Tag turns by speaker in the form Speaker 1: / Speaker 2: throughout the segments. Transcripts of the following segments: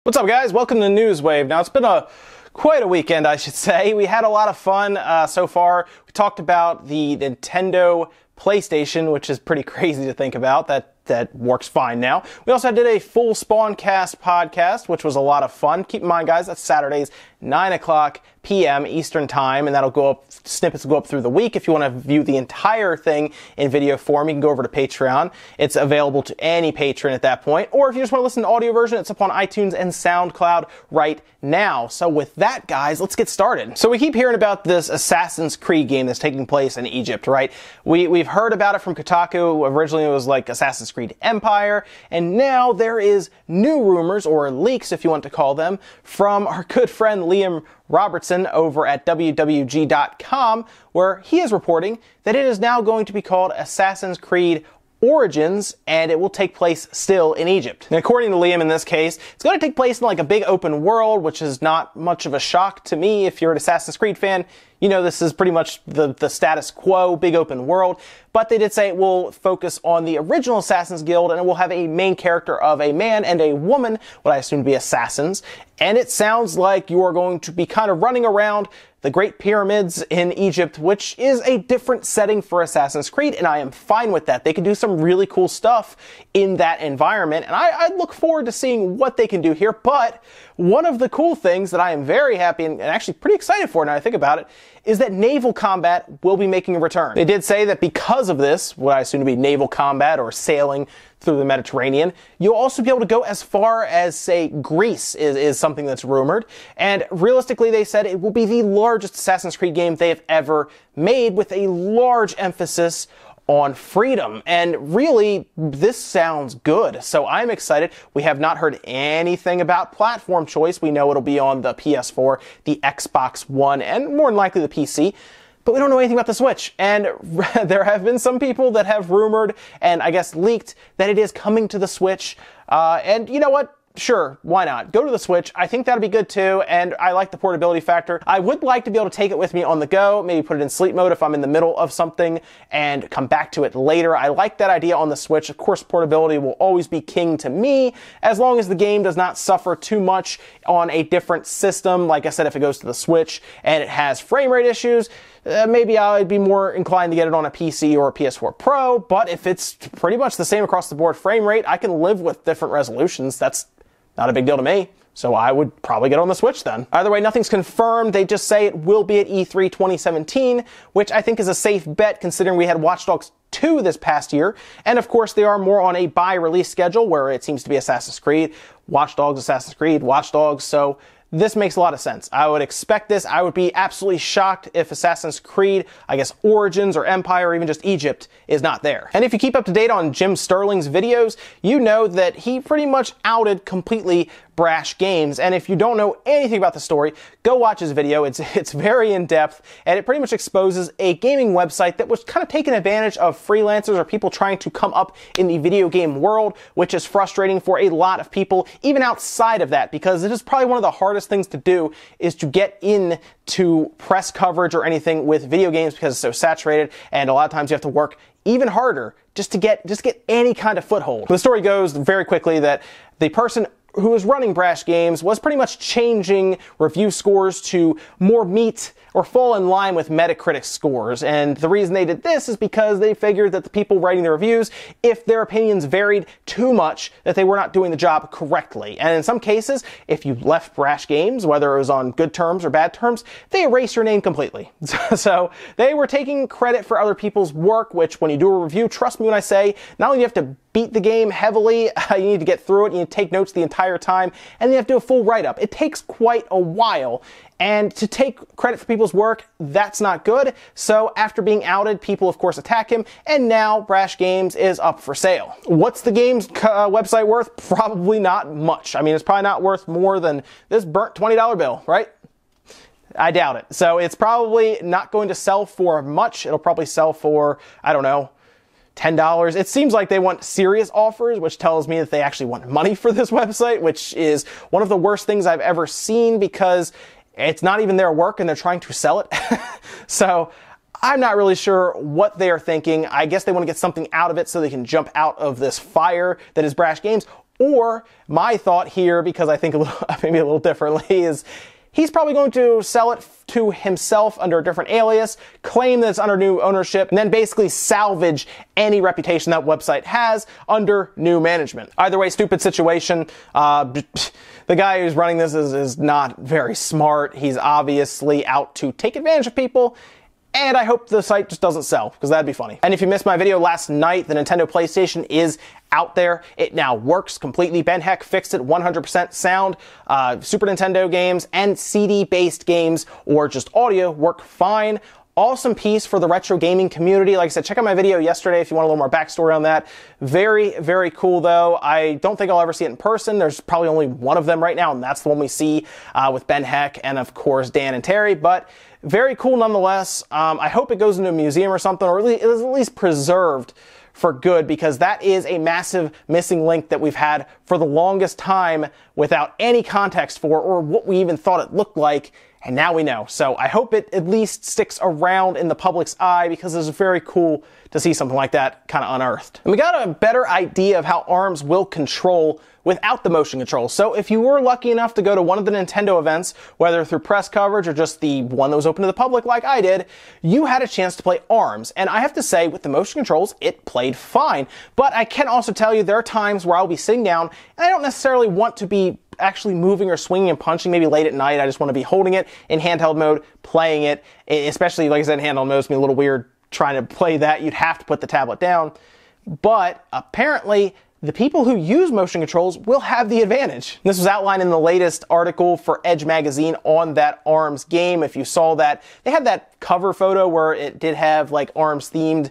Speaker 1: What's up, guys? Welcome to Newswave. Now, it's been quite a weekend, I should say. We had a lot of fun so far. We talked about the Nintendo PlayStation, which is pretty crazy to think about. That works fine now. We also did a full Spawncast podcast, which was a lot of fun. Keep in mind, guys, that's Saturdays, 9 o'clock p.m. Eastern Time, and that'll go up, snippets will go up through the week. If you want to view the entire thing in video form, you can go over to Patreon. It's available to any patron at that point. Or if you just want to listen to the audio version, it's up on iTunes and SoundCloud right now. So with that, guys, let's get started. So we keep hearing about this Assassin's Creed game that's taking place in Egypt, right? We've heard about it from Kotaku. Originally, it was like Assassin's Creed Empire, and now there is new rumors, or leaks if you want to call them, from our good friend Liam Robertson over at WWG.com, where he is reporting that it is now going to be called Assassin's Creed Origins, and it will take place still in Egypt. And according to Liam in this case, it's going to take place in like a big open world, which is not much of a shock to me. If you're an Assassin's Creed fan, you know this is pretty much the status quo, big open world. But they did say it will focus on the original Assassin's Guild, and it will have a main character of a man and a woman, what I assume to be assassins. And it sounds like you are going to be kind of running around the Great Pyramids in Egypt, which is a different setting for Assassin's Creed, and I am fine with that. They can do some really cool stuff in that environment, and I look forward to seeing what they can do here. But one of the cool things that I am very happy and actually pretty excited for now I think about it is that naval combat will be making a return. They did say that because of this, what I assume to be naval combat or sailing through the Mediterranean, you'll also be able to go as far as, say, Greece is something that's rumored. And realistically, they said it will be the largest Assassin's Creed game they have ever made, with a large emphasis on freedom. And really, this sounds good. So I'm excited. We have not heard anything about platform choice. We know it'll be on the PS4, the Xbox One, and more than likely the PC. But we don't know anything about the Switch. And there have been some people that have rumored and I guess leaked that it is coming to the Switch. And you know what? Sure, why not? Go to the Switch. I think that'll be good too, and I like the portability factor. I would like to be able to take it with me on the go, maybe put it in sleep mode if I'm in the middle of something, and come back to it later. I like that idea on the Switch. Of course, portability will always be king to me, as long as the game does not suffer too much on a different system. Like I said, if it goes to the Switch and it has frame rate issues, maybe I'd be more inclined to get it on a PC or a PS4 Pro, but if it's pretty much the same across the board frame rate, I can live with different resolutions. That's not a big deal to me. So I would probably get on the Switch then. Either way, nothing's confirmed. They just say it will be at E3 2017, which I think is a safe bet considering we had Watch Dogs 2 this past year. And of course, they are more on a buy-release schedule where it seems to be Assassin's Creed, Watch Dogs, Assassin's Creed, Watch Dogs. So this makes a lot of sense. I would expect this. I would be absolutely shocked if Assassin's Creed, I guess Origins or Empire or even just Egypt is not there. And if you keep up to date on Jim Sterling's videos, you know that he pretty much outed completely Brash Games. And if you don't know anything about the story, go watch his video. It's very in-depth, and it pretty much exposes a gaming website that was kind of taking advantage of freelancers or people trying to come up in the video game world, which is frustrating for a lot of people, even outside of that, because it is probably one of the hardest things to do is to get into press coverage or anything with video games because it's so saturated, and a lot of times you have to work even harder just to get any kind of foothold. The story goes very quickly that the person who was running Brash Games was pretty much changing review scores to more meet or fall in line with Metacritic scores. And the reason they did this is because they figured that the people writing the reviews, if their opinions varied too much, that they were not doing the job correctly. And in some cases, if you left Brash Games, whether it was on good terms or bad terms, they erased your name completely. So they were taking credit for other people's work, which when you do a review, trust me when I say, not only do you have to beat the game heavily, you need to get through it, you need to take notes the entire time, and then you have to do a full write-up. It takes quite a while, and to take credit for people's work, that's not good. So after being outed, people of course attack him, and now Brash Games is up for sale. What's the game's website worth? Probably not much. I mean, it's probably not worth more than this burnt $20 bill, right? I doubt it. So it's probably not going to sell for much. It'll probably sell for, I don't know, $10. It seems like they want serious offers, which tells me that they actually want money for this website, which is one of the worst things I've ever seen because it's not even their work and they're trying to sell it. So I'm not really sure what they are thinking. I guess they want to get something out of it so they can jump out of this fire that is Brash Games. Or my thought here, because I think maybe a little differently, is he's probably going to sell it to himself under a different alias, claim that it's under new ownership, and then basically salvage any reputation that website has under new management. Either way, stupid situation. The guy who's running this is not very smart. He's obviously out to take advantage of people. And I hope the site just doesn't sell, because that'd be funny. And if you missed my video last night, the Nintendo PlayStation is out there. It now works completely. Ben Heck fixed it 100% sound. Super Nintendo games and CD-based games or just audio work fine. Awesome piece for the retro gaming community. Like I said, check out my video yesterday if you want a little more backstory on that. Very, very cool though. I don't think I'll ever see it in person. There's probably only one of them right now, and that's the one we see with Ben Heck and of course Dan and Terry, but very cool nonetheless. I hope it goes into a museum or something, or it is at least preserved for good, because that is a massive missing link that we've had for the longest time without any context for or what we even thought it looked like. And now we know. So I hope it at least sticks around in the public's eye, because it's very cool to see something like that kind of unearthed. And we got a better idea of how ARMS will control without the motion control. So if you were lucky enough to go to one of the Nintendo events, whether through press coverage or just the one that was open to the public like I did, you had a chance to play ARMS. And I have to say, with the motion controls, it played fine. But I can also tell you there are times where I'll be sitting down and I don't necessarily want to be actually moving or swinging and punching maybe late at night. I just want to be holding it in handheld mode, playing it, especially, like I said, handheld mode is a little weird trying to play that. You'd have to put the tablet down. But apparently, the people who use motion controls will have the advantage. This was outlined in the latest article for Edge magazine on that ARMS game. If you saw that, they had that cover photo where it did have like ARMS themed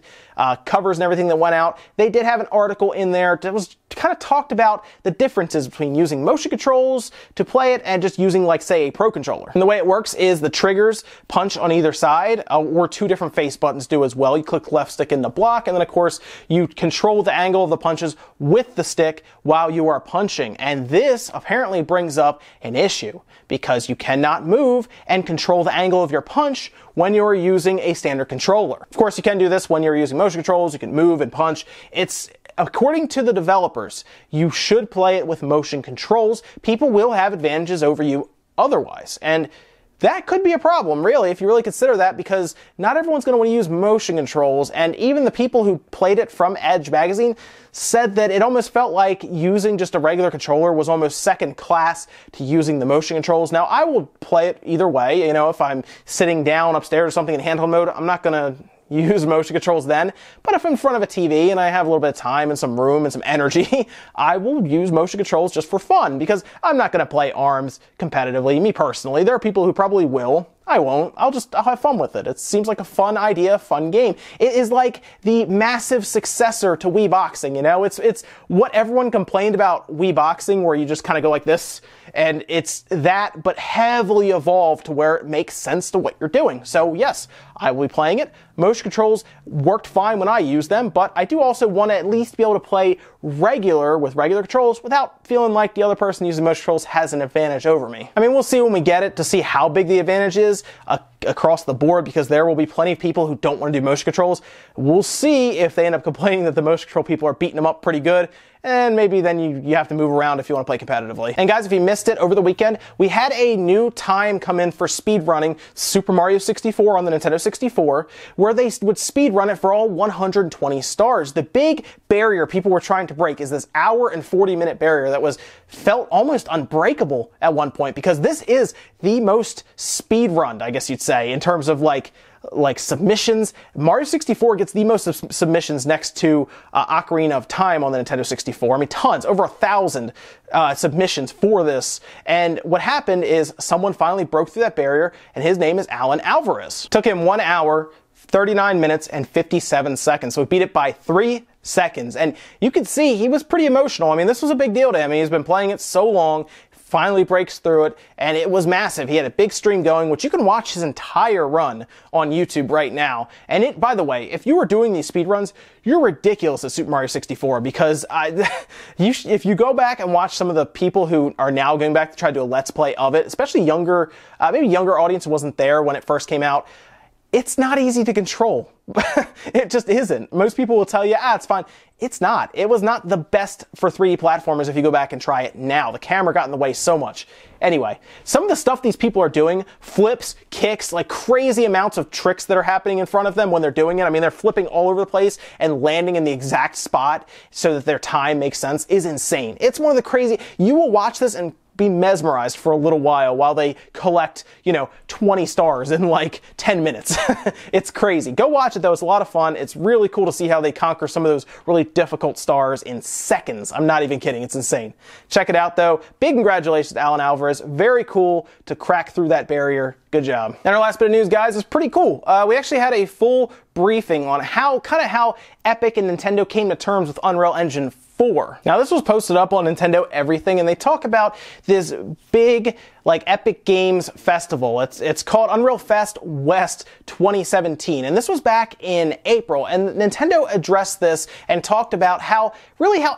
Speaker 1: covers and everything that went out. They did have an article in there that was kind of talked about the differences between using motion controls to play it and just using, like, say, a Pro controller. And the way it works is the triggers punch on either side, or two different face buttons do as well. You click left stick in the block, and then, of course, you control the angle of the punches with the stick while you are punching. And this apparently brings up an issue, because you cannot move and control the angle of your punch when you're using a standard controller. Of course, you can do this when you're using motion controls. You can move and punch. According to the developers, you should play it with motion controls. People will have advantages over you otherwise. And that could be a problem, really, if you really consider that, because not everyone's going to want to use motion controls. And even the people who played it from Edge magazine said that it almost felt like using just a regular controller was almost second class to using the motion controls. Now, I will play it either way. You know, if I'm sitting down upstairs or something in handheld mode, I'm not going to use motion controls then. But if I'm in front of a TV and I have a little bit of time and some room and some energy, I will use motion controls just for fun, because I'm not going to play ARMS competitively, me personally. There are people who probably will. I won't. I'll have fun with it. It seems like a fun idea, fun game. It is like the massive successor to Wii Boxing, you know? It's what everyone complained about Wii Boxing, where you just kind of go like this, and it's that, but heavily evolved to where it makes sense to what you're doing. So yes, I will be playing it. Motion controls worked fine when I used them, but I do also want to at least be able to play with regular controls without feeling like the other person using motion controls has an advantage over me. I mean, we'll see when we get it to see how big the advantage is across the board, because there will be plenty of people who don't want to do motion controls. We'll see if they end up complaining that the motion control people are beating them up pretty good, and maybe then you have to move around if you want to play competitively. And guys, if you missed it over the weekend, we had a new time come in for speedrunning Super Mario 64 on the Nintendo 64, where they would speedrun it for all 120 stars. The big barrier people were trying to break is this hour and 40-minute barrier that felt almost unbreakable at one point, because this is the most speedrun, I guess you'd say, in terms of like submissions. Mario 64 gets the most submissions next to Ocarina of Time on the Nintendo 64. I mean, tons, over 1,000 submissions for this. And what happened is someone finally broke through that barrier, and his name is Alan Alvarez. Took him 1 hour, 39 minutes, and 57 seconds. So he beat it by 3 seconds. And you can see he was pretty emotional. I mean, this was a big deal to him. He's been playing it so long. Finally breaks through it, and it was massive. He had a big stream going, which you can watch his entire run on YouTube right now. And by the way, if you were doing these speedruns, you're ridiculous at Super Mario 64, because if you go back and watch some of the people who are now going back to try to do a Let's Play of it, especially maybe younger audience who wasn't there when it first came out, it's not easy to control. It just isn't. Most people will tell you, it's fine. It's not. It was not the best for 3D platformers if you go back and try it now. The camera got in the way so much. Anyway, some of the stuff these people are doing, flips, kicks, like crazy amounts of tricks that are happening in front of them when they're doing it. I mean, they're flipping all over the place and landing in the exact spot so that their time makes sense, is insane. It's one of the crazy, you will watch this and be mesmerized for a little while they collect, 20 stars in like 10 minutes. It's crazy. Go watch it though. It's a lot of fun. It's really cool to see how they conquer some of those really difficult stars in seconds. I'm not even kidding. It's insane. Check it out though. Big congratulations to Alan Alvarez. Very cool to crack through that barrier. Good job. And our last bit of news, guys, is pretty cool. We actually had a full briefing on how Epic and Nintendo came to terms with Unreal Engine 4. Now, this was posted up on Nintendo Everything, and they talk about this big, Epic Games festival. It's called Unreal Fest West 2017, and this was back in April, and Nintendo addressed this and talked about how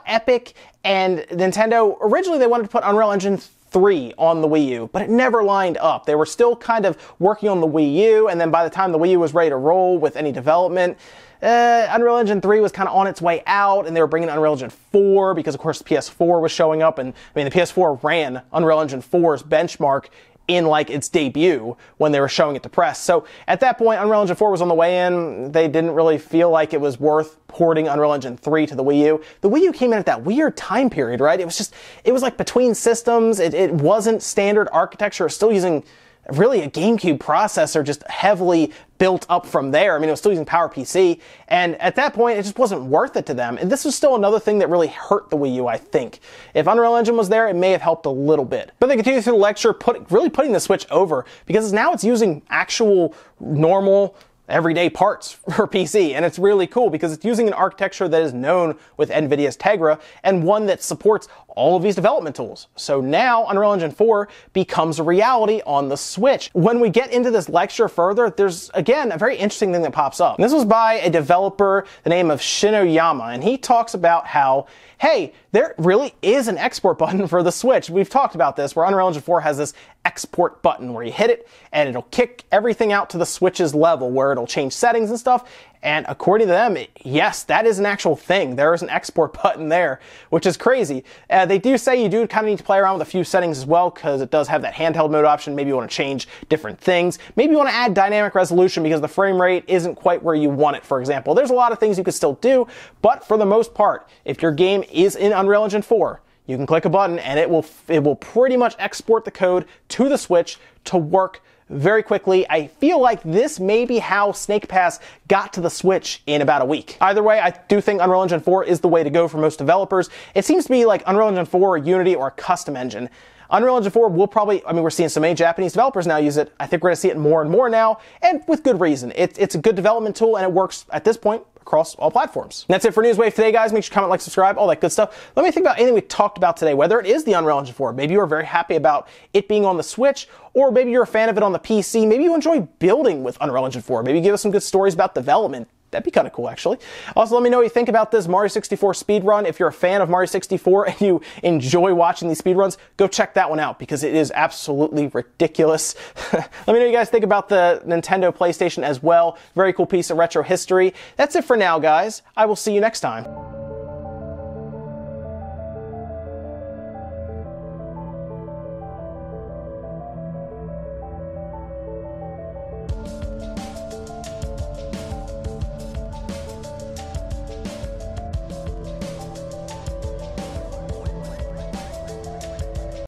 Speaker 1: Epic and Nintendo, originally they wanted to put Unreal Engine 3 on the Wii U, but it never lined up. They were still kind of working on the Wii U, and then by the time the Wii U was ready to roll with any development, Unreal Engine 3 was kind of on its way out, and they were bringing Unreal Engine 4 because, of course, the PS4 was showing up, and the PS4 ran Unreal Engine 4's benchmark in its debut when they were showing it to press. So at that point, Unreal Engine 4 was on the way in. They didn't really feel like it was worth porting Unreal Engine 3 to the Wii U. The Wii U came in at that weird time period, right? It was like between systems. It wasn't standard architecture. It was still using really a GameCube processor, just heavily built up from there. It was still using PowerPC, and at that point, it just wasn't worth it to them. And this was still another thing that really hurt the Wii U, I think. If Unreal Engine was there, it may have helped a little bit. But they continue through the lecture, really putting the Switch over, because now it's using actual, normal, everyday parts for PC, and it's really cool because it's using an architecture that is known with NVIDIA's Tegra and one that supports all of these development tools. So now Unreal Engine 4 becomes a reality on the Switch. When we get into this lecture further, there's again a very interesting thing that pops up. And this was by a developer, the name of Shinoyama, and he talks about how, hey, there really is an export button for the Switch. We've talked about this, where Unreal Engine 4 has this export button where you hit it and it'll kick everything out to the Switch's level where it'll change settings and stuff. And according to them, yes, that is an actual thing. There is an export button there, which is crazy. They do say you do kind of need to play around with a few settings as well, because it does have that handheld mode option. Maybe you want to change different things. Maybe you want to add dynamic resolution because the frame rate isn't quite where you want it, for example. There's a lot of things you could still do, but for the most part, if your game is in Unreal Engine 4, you can click a button and it will pretty much export the code to the Switch to work very quickly. I feel like this may be how Snake Pass got to the Switch in about a week. Either way, I do think Unreal Engine 4 is the way to go for most developers. It seems to be like Unreal Engine 4, Unity, or a custom engine. Unreal Engine 4 will probably, we're seeing so many Japanese developers now use it. I think we're going to see it more and more now, and with good reason. It's a good development tool, and it works at this point across all platforms. And that's it for Newswave today, guys. Make sure to comment, like, subscribe, all that good stuff. Let me think about anything we talked about today, whether it is the Unreal Engine 4. Maybe you are very happy about it being on the Switch, or maybe you're a fan of it on the PC. Maybe you enjoy building with Unreal Engine 4. Maybe give us some good stories about development. That'd be kind of cool, actually. Also, let me know what you think about this Mario 64 speedrun. If you're a fan of Mario 64 and you enjoy watching these speedruns, go check that one out because it is absolutely ridiculous. Let me know what you guys think about the Nintendo PlayStation as well. Very cool piece of retro history. That's it for now, guys. I will see you next time.